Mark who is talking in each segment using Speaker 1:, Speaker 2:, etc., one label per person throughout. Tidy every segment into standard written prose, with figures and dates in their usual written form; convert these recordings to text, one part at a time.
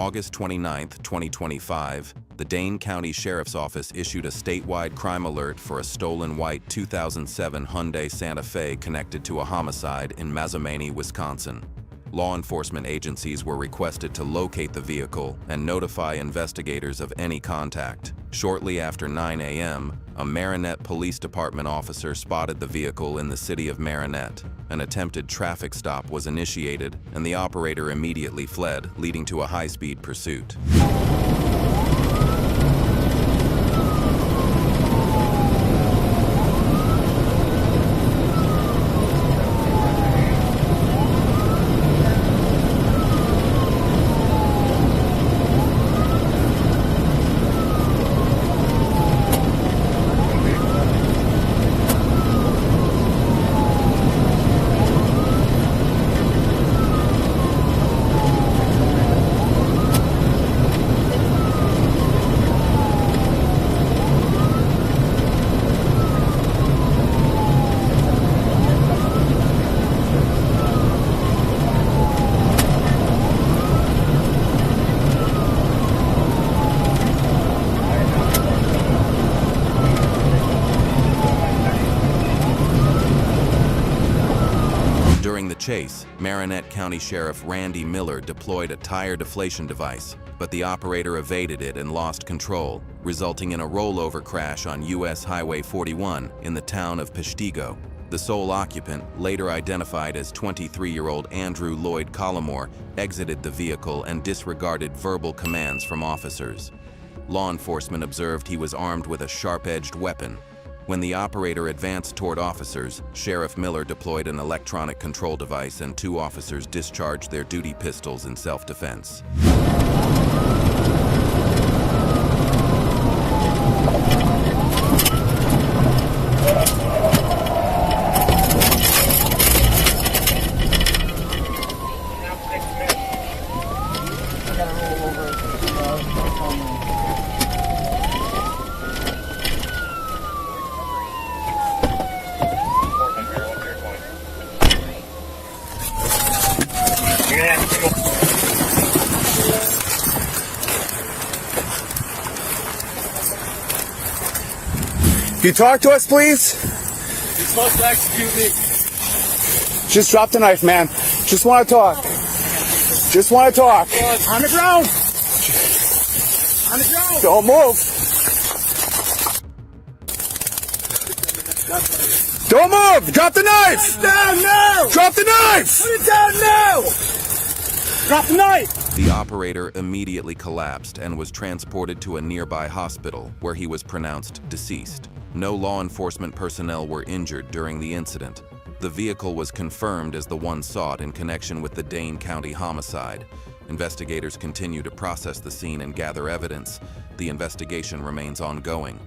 Speaker 1: August 29, 2025, the Dane County Sheriff's Office issued a statewide crime alert for a stolen white 2007 Hyundai Santa Fe connected to a homicide in Mazomanie, Wisconsin. Law enforcement agencies were requested to locate the vehicle and notify investigators of any contact. Shortly after 9 a.m., a Marinette Police Department officer spotted the vehicle in the city of Marinette. An attempted traffic stop was initiated, and the operator immediately fled, leading to a high-speed pursuit. During the chase, Marinette County Sheriff Randy Miller deployed a tire deflation device, but the operator evaded it and lost control, resulting in a rollover crash on U.S. Highway 41 in the town of Peshtigo. The sole occupant, later identified as 23-year-old Andrew Lloyd Collymore, exited the vehicle and disregarded verbal commands from officers. Law enforcement observed he was armed with a sharp-edged weapon. When the operator advanced toward officers, Sheriff Miller deployed an electronic control device and 2 officers discharged their duty pistols in self-defense.
Speaker 2: Can you talk to us, please?
Speaker 3: You're supposed to execute me.
Speaker 2: Just drop the knife, man. Just want to talk. Just want to talk.
Speaker 3: On the ground. On the ground.
Speaker 2: Don't move. Don't move. Drop the knife.
Speaker 3: Put it down now.
Speaker 2: Drop the knife.
Speaker 3: Put it down now. Drop the knife.
Speaker 1: The operator immediately collapsed and was transported to a nearby hospital, where he was pronounced deceased. No law enforcement personnel were injured during the incident. The vehicle was confirmed as the one sought in connection with the Dane County homicide. Investigators continue to process the scene and gather evidence. The investigation remains ongoing.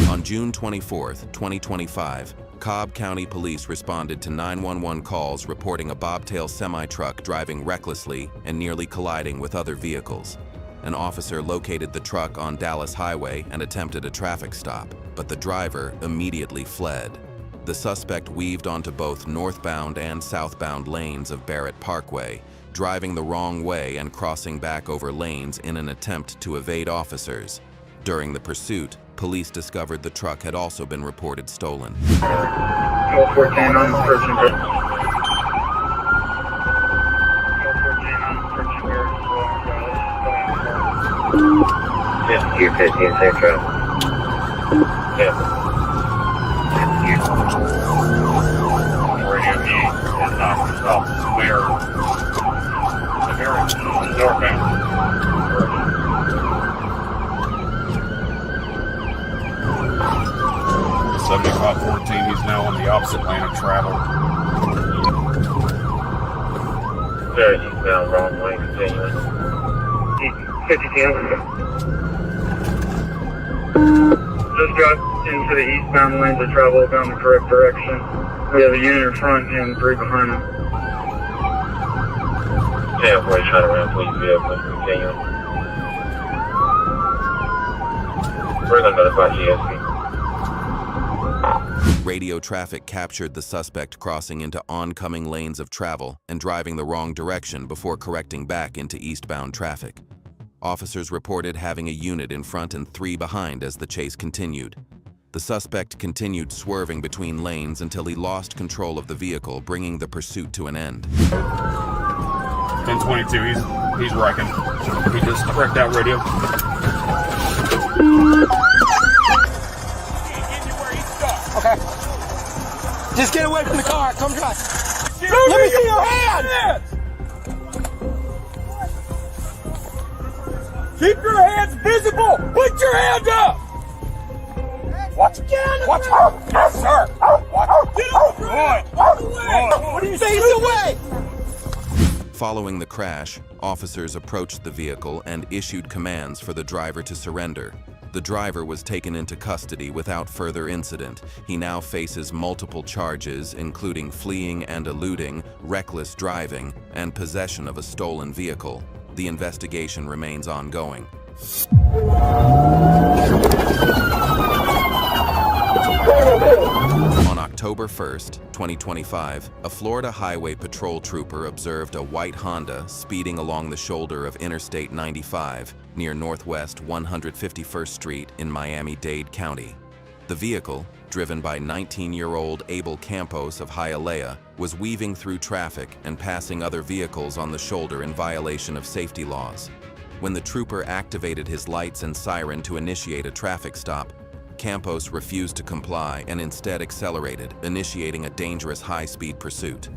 Speaker 1: On June 24, 2025, Cobb County Police responded to 911 calls reporting a bobtail semi-truck driving recklessly and nearly colliding with other vehicles. An officer located the truck on Dallas Highway and attempted a traffic stop, but the driver immediately fled. The suspect weaved onto both northbound and southbound lanes of Barrett Parkway, driving the wrong way and crossing back over lanes in an attempt to evade officers. During the pursuit, police discovered the truck had also been reported stolen.
Speaker 4: 14 on searching for. 14 on searching for. Just Q15, safe travel. Yeah. Radio B is not south square. The very northbound.
Speaker 5: 7514, he's now on the opposite lane of travel.
Speaker 4: There, eastbound, wrong lane, continuing. 52. Just got into the eastbound lanes of travel down the correct direction. We have a unit in front and 3 behind them. Yeah, boy, try to ram police vehicle, continuing. We're going to notify GSP.
Speaker 1: Radio traffic captured the suspect crossing into oncoming lanes of travel and driving the wrong direction before correcting back into eastbound traffic. Officers reported having a unit in front and 3 behind as the chase continued. The suspect continued swerving between lanes until he lost control of the vehicle, bringing the pursuit to an end.
Speaker 5: 1022, he's wrecking. He just wrecked that radio.
Speaker 3: Okay. Just get away from the car. Come try. Let me see your hands! Keep your hands visible! Put your hands up! Watch it. Watch her! Yes, sir! Watch it. Get off the road! Walk away! What do you say? Face away!
Speaker 1: Following the crash, officers approached the vehicle and issued commands for the driver to surrender. The driver was taken into custody without further incident. He now faces multiple charges, including fleeing and eluding, reckless driving, and possession of a stolen vehicle. The investigation remains ongoing. On October 1st, 2025, a Florida Highway Patrol trooper observed a white Honda speeding along the shoulder of Interstate 95 near Northwest 151st Street in Miami-Dade County. The vehicle, driven by 19-year-old Abel Campos of Hialeah, was weaving through traffic and passing other vehicles on the shoulder in violation of safety laws. When the trooper activated his lights and siren to initiate a traffic stop, Campos refused to comply and instead accelerated, initiating a dangerous high-speed pursuit.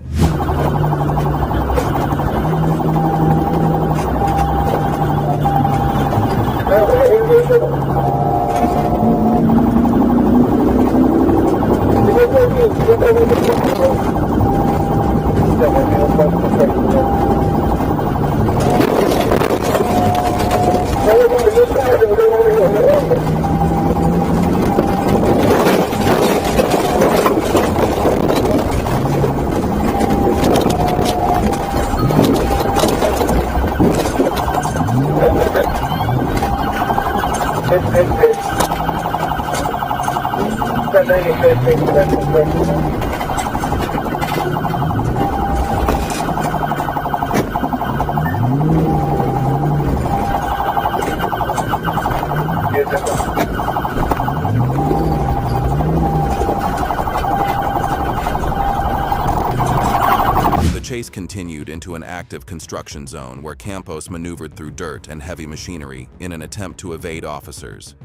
Speaker 1: The chase continued into an active construction zone where Campos maneuvered through dirt and heavy machinery in an attempt to evade officers.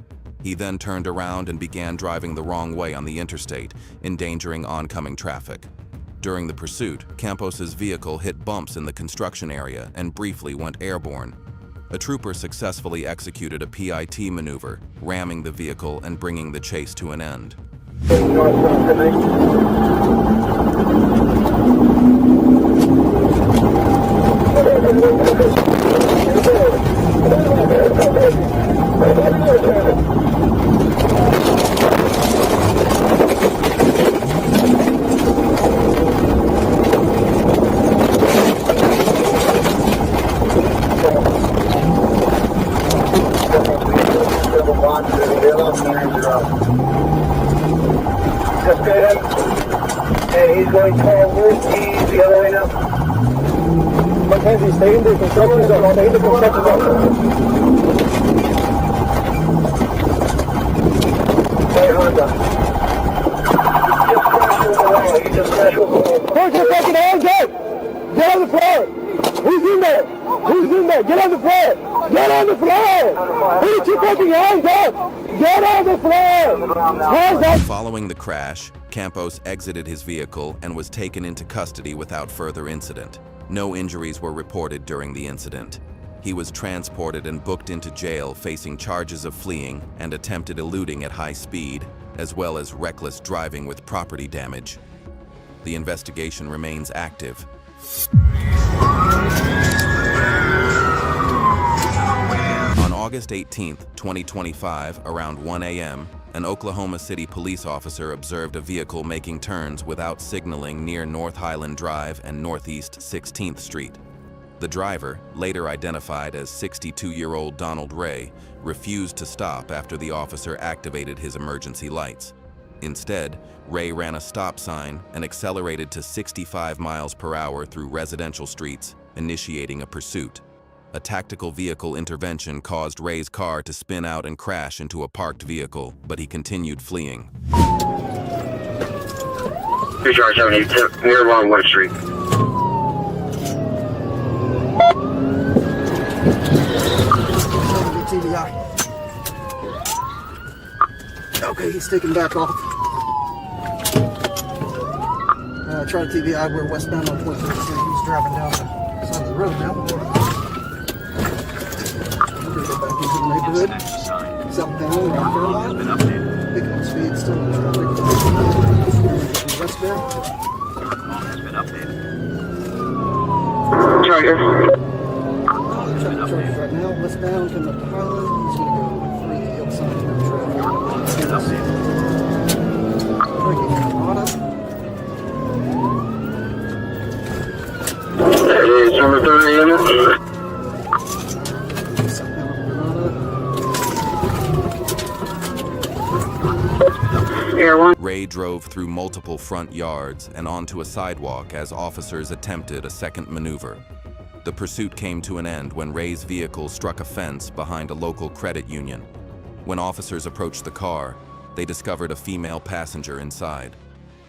Speaker 1: He then turned around and began driving the wrong way on the interstate, endangering oncoming traffic. During the pursuit, Campos's vehicle hit bumps in the construction area and briefly went airborne. A trooper successfully executed a PIT maneuver, ramming the vehicle and bringing the chase to an end.
Speaker 4: Just get him, and he's going forward. He's the other way now. Mackenzie, stay in the construction zone. Stay in the construction zone. Hey, Honda. Just crash over the wall. You just crash over the wall.
Speaker 3: Put your fucking hands up! Get on the floor! Who's in there? Who's in there? Get on the floor! Get on the floor! Put your fucking hands up! Get on the floor! Hands up!
Speaker 1: Following the crash, Campos exited his vehicle and was taken into custody without further incident. No injuries were reported during the incident. He was transported and booked into jail facing charges of fleeing and attempted eluding at high speed, as well as reckless driving with property damage. The investigation remains active. On August 18, 2025, around 1 a.m., an Oklahoma City police officer observed a vehicle making turns without signaling near North Highland Drive and Northeast 16th Street. The driver, later identified as 62-year-old Donald Ray, refused to stop after the officer activated his emergency lights. Instead, Ray ran a stop sign and accelerated to 65 miles per hour through residential streets, initiating a pursuit. A tactical vehicle intervention caused Ray's car to spin out and crash into a parked vehicle, but he continued fleeing.
Speaker 4: Charge 72 near Longwood Street.
Speaker 6: TBI. Okay, he's taking back off. Try to TBI. We're westbound on 23rd Street. He's driving down the side of the road now. We're gonna go back into the neighborhood. Southbound, North Carolina. Picking up speed, still in traffic. Westbound.
Speaker 4: Charger.
Speaker 6: Charger right now. Westbound, coming up to Highland. He's gonna go 3 yield sign of traffic. Breaking Colorado.
Speaker 4: That is number 30 unit. Air 1.
Speaker 1: Ray drove through multiple front yards and onto a sidewalk as officers attempted a second maneuver. The pursuit came to an end when Ray's vehicle struck a fence behind a local credit union. When officers approached the car, they discovered a female passenger inside.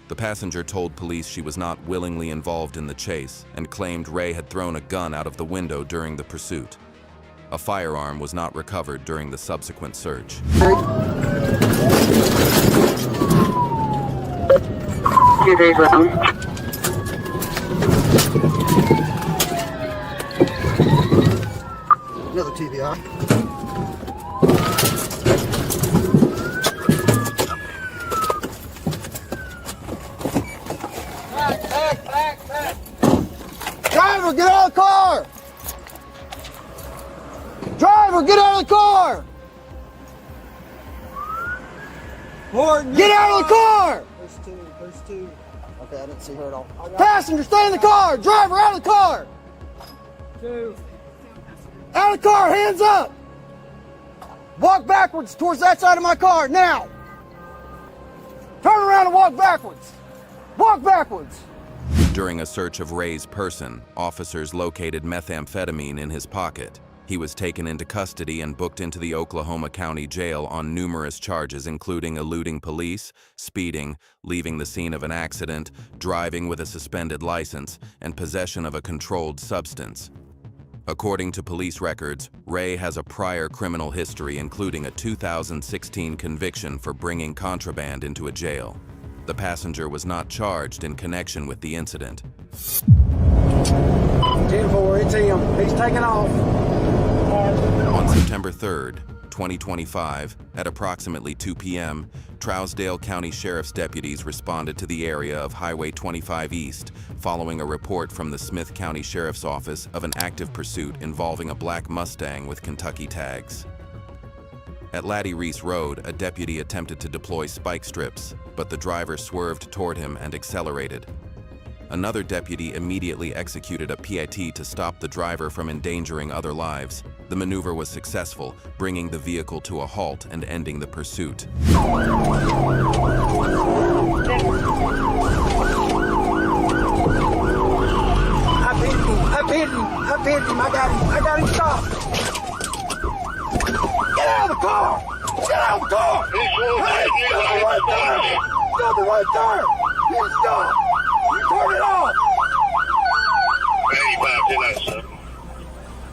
Speaker 1: The passenger told police she was not willingly involved in the chase and claimed Ray had thrown a gun out of the window during the pursuit. A firearm was not recovered during the subsequent search.
Speaker 4: Few days with them.
Speaker 6: Another TBI.
Speaker 3: Back. Driver, get out of the car! Driver, get out of the car! Morton, get out of the car!
Speaker 6: There's two. Okay, I didn't see her at all.
Speaker 3: Passenger, stay in the car! Driver, out of the car!
Speaker 6: Two.
Speaker 3: Out of the car, hands up! Walk backwards towards that side of my car, now! Turn around and walk backwards! Walk backwards!
Speaker 1: During a search of Ray's person, officers located methamphetamine in his pocket. He was taken into custody and booked into the Oklahoma County Jail on numerous charges including eluding police, speeding, leaving the scene of an accident, driving with a suspended license, and possession of a controlled substance. According to police records, Ray has a prior criminal history including a 2016 conviction for bringing contraband into a jail. The passenger was not charged in connection with the incident.
Speaker 6: 10-4, it's him. He's taking off.
Speaker 1: On September 3rd, 2025, at approximately 2 p.m., Trousdale County Sheriff's deputies responded to the area of Highway 25 East following a report from the Smith County Sheriff's Office of an active pursuit involving a black Mustang with Kentucky tags. At Laddie Reese Road, a deputy attempted to deploy spike strips, but the driver swerved toward him and accelerated. Another deputy immediately executed a PIT to stop the driver from endangering other lives. The maneuver was successful, bringing the vehicle to a halt and ending the pursuit.
Speaker 3: I pinned him, I got him stopped. Get out of the car! Get out of the car! Hey, stop it right there! You stop! You turn it off!
Speaker 4: 85 sir.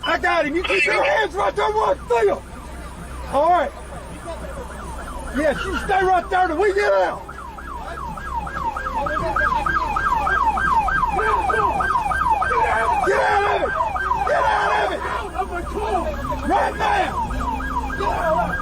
Speaker 3: I got him! You keep your hands right there where I see him! Alright! Yes, you stay right there till we get out! Get out of it! Get out of it! Right now! Get out of it!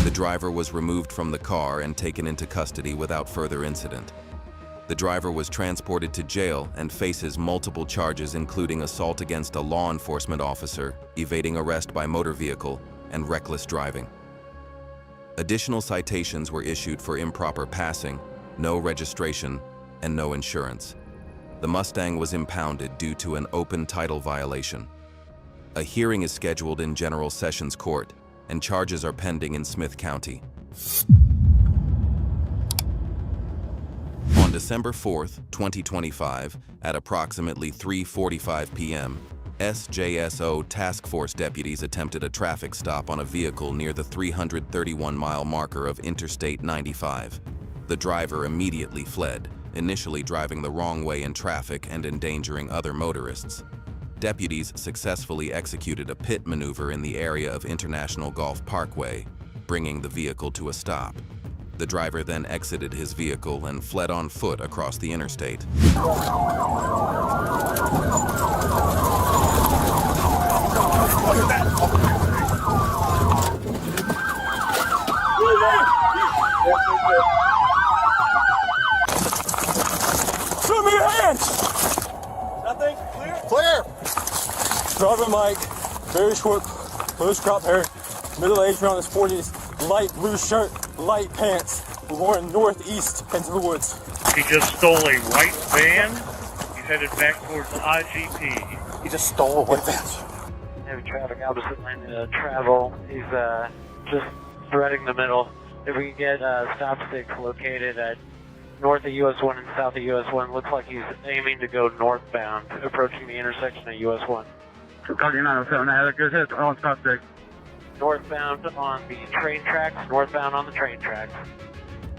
Speaker 1: The driver was removed from the car and taken into custody without further incident. The driver was transported to jail and faces multiple charges including assault against a law enforcement officer, evading arrest by motor vehicle, and reckless driving. Additional citations were issued for improper passing, no registration, and no insurance. The Mustang was impounded due to an open title violation. A hearing is scheduled in General Sessions Court, and charges are pending in Smith County. On December 4th, 2025, at approximately 3:45 p.m., SJSO task force deputies attempted a traffic stop on a vehicle near the 331-mile marker of Interstate 95. The driver immediately fled, initially driving the wrong way in traffic and endangering other motorists. Deputies successfully executed a pit maneuver in the area of International Golf Parkway, bringing the vehicle to a stop. The driver then exited his vehicle and fled on foot across the interstate.
Speaker 3: Show me your hands! Nothing? Clear! Driver Mike, very short, close crop hair, middle-aged, around his 40s, light blue shirt, light pants. We're going northeast into the woods.
Speaker 7: He just stole a white van. He's headed back towards the IGP.
Speaker 2: He just stole a white van.
Speaker 8: Heavy traffic, opposite lane to travel. He's just threading the middle. If we can get stop sticks located at north of US 1 and south of US 1, looks like he's aiming to go northbound, approaching the intersection of US 1.
Speaker 4: Copy 907, I had a good hit on stop stick.
Speaker 8: Northbound on the train tracks, northbound on the train tracks.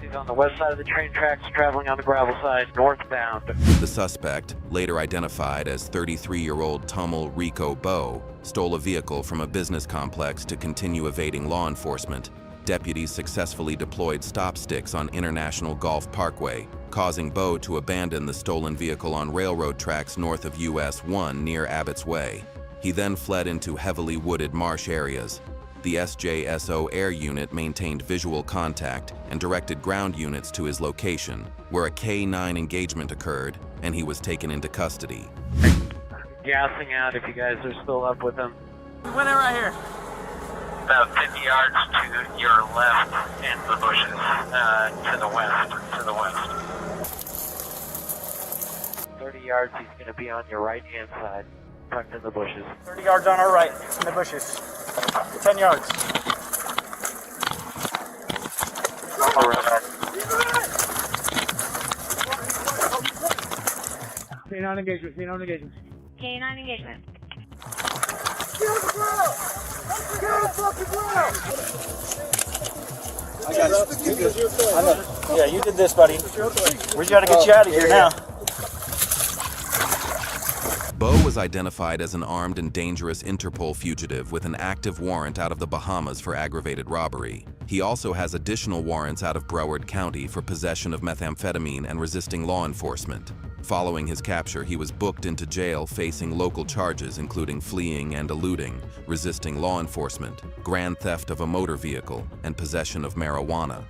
Speaker 8: He's on the west side of the train tracks, traveling on the gravel side, northbound.
Speaker 1: The suspect, later identified as 33-year-old Tummel Rico Bowe, stole a vehicle from a business complex to continue evading law enforcement. Deputies successfully deployed stop sticks on International Golf Parkway, causing Bowe to abandon the stolen vehicle on railroad tracks north of US 1 near Abbott's Way. He then fled into heavily wooded marsh areas. The SJSO air unit maintained visual contact and directed ground units to his location, where a K-9 engagement occurred, and he was taken into custody.
Speaker 8: Gassing out if you guys are still up with him.
Speaker 3: Win it right here.
Speaker 8: About 50 yards to your left in the bushes, to the west. 30 yards, he's going to be on your right-hand side, tucked in the bushes.
Speaker 3: 30 yards on our right, in the bushes. 10 yards.
Speaker 4: K9 engagement, K9 engagement.
Speaker 9: K9 engagement.
Speaker 3: Get on the ground! Get on the fucking ground!
Speaker 6: I got you. Yeah, you did this, buddy. We got to get you out of here now.
Speaker 1: Bowe was identified as an armed and dangerous Interpol fugitive with an active warrant out of the Bahamas for aggravated robbery. He also has additional warrants out of Broward County for possession of methamphetamine and resisting law enforcement. Following his capture, he was booked into jail facing local charges including fleeing and eluding, resisting law enforcement, grand theft of a motor vehicle, and possession of marijuana.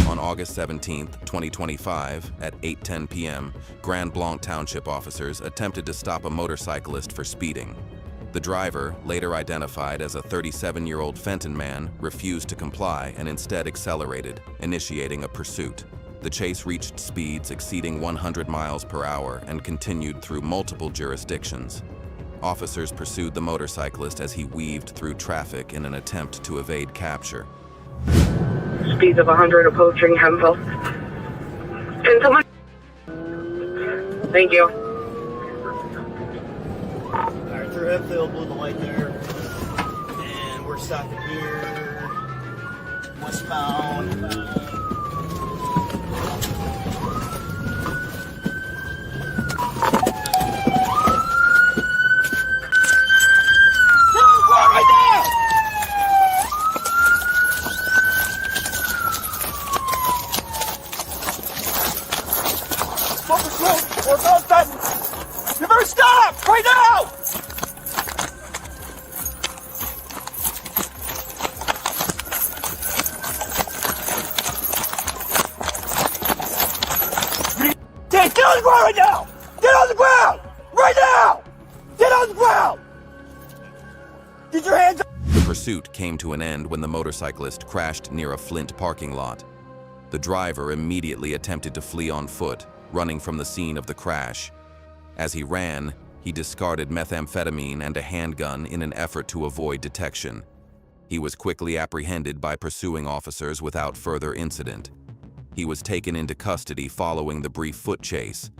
Speaker 1: On August 17, 2025, at 8:10 p.m., Grand Blanc Township officers attempted to stop a motorcyclist for speeding. The driver, later identified as a 37-year-old Fenton man, refused to comply and instead accelerated, initiating a pursuit. The chase reached speeds exceeding 100 miles per hour and continued through multiple jurisdictions. Officers pursued the motorcyclist as he weaved through traffic in an attempt to evade capture.
Speaker 10: Speeds of 100 approaching Hemphill. Can someone? Thank you.
Speaker 6: Alright, through Hemphill, blew the light there. And we're stopping here. Westbound.
Speaker 3: You better stop! Right now! Get on the ground right now! Get on the ground! Right now! Get on the ground! Get your hands up!
Speaker 1: The pursuit came to an end when the motorcyclist crashed near a Flint parking lot. The driver immediately attempted to flee on foot, running from the scene of the crash. As he ran, he discarded methamphetamine and a handgun in an effort to avoid detection. He was quickly apprehended by pursuing officers without further incident. He was taken into custody following the brief foot chase.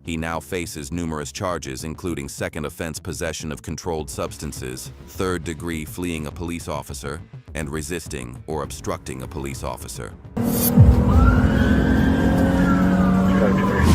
Speaker 1: He now faces numerous charges, including second offense possession of controlled substances, third degree fleeing a police officer, and resisting or obstructing a police officer.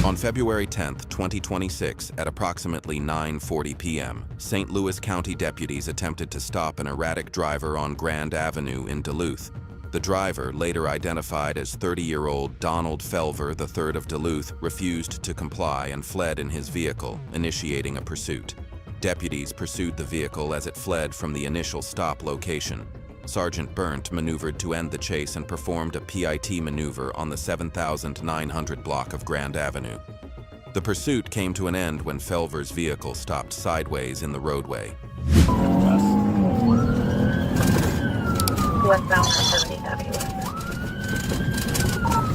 Speaker 1: On February 10, 2026, at approximately 9:40 p.m., St. Louis County deputies attempted to stop an erratic driver on Grand Avenue in Duluth. The driver, later identified as 30-year-old Donald Felver III of Duluth, refused to comply and fled in his vehicle, initiating a pursuit. Deputies pursued the vehicle as it fled from the initial stop location. Sergeant Burnt maneuvered to end the chase and performed a PIT maneuver on the 7,900 block of Grand Avenue. The pursuit came to an end when Felver's vehicle stopped sideways in the roadway.
Speaker 10: Westbound on 70th Avenue.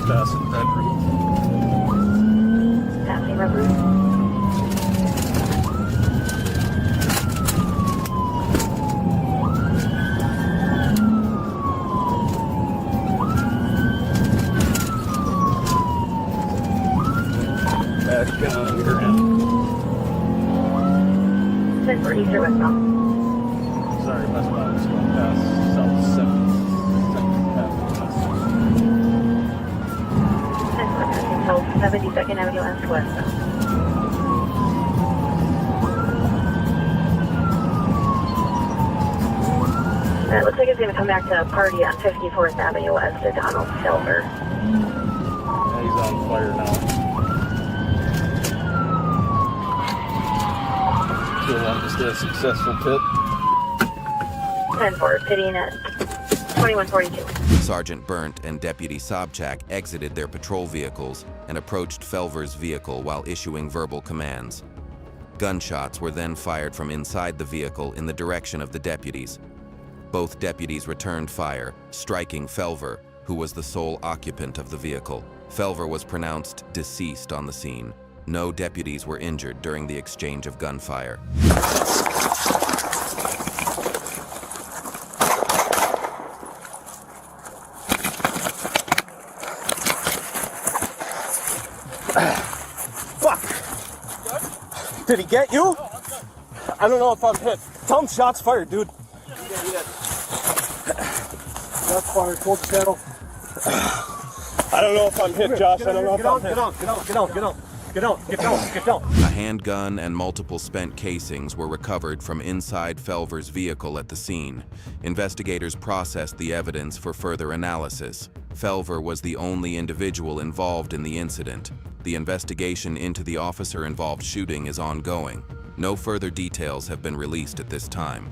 Speaker 3: Passing Red Roof.
Speaker 10: Passing Red Roof.
Speaker 3: Dashcam here and
Speaker 10: 1043 westbound.
Speaker 3: sorry, westbound. It's going past South 7th Avenue.
Speaker 10: 72nd Avenue and westbound. It looks like it's going to come back to a party on 54th Avenue West to Donald Silver.
Speaker 3: Yeah, he's on fire now. Still on just a successful pit.
Speaker 10: 10-4, pitting at 2142.
Speaker 1: Sergeant Burnt and Deputy Sobchak exited their patrol vehicles and approached Felver's vehicle while issuing verbal commands. Gunshots were then fired from inside the vehicle in the direction of the deputies. Both deputies returned fire, striking Felver, who was the sole occupant of the vehicle. Felver was pronounced deceased on the scene. No deputies were injured during the exchange of gunfire.
Speaker 3: Fuck! Did he get you? I don't know if I'm hit. Tell him shots fired, dude. Shots fired, cold channel. I don't know if I'm hit, Josh. I don't know if I'm hit. Get down.
Speaker 1: A handgun and multiple spent casings were recovered from inside Felver's vehicle at the scene. Investigators processed the evidence for further analysis. Felver was the only individual involved in the incident. The investigation into the officer-involved shooting is ongoing. No further details have been released at this time.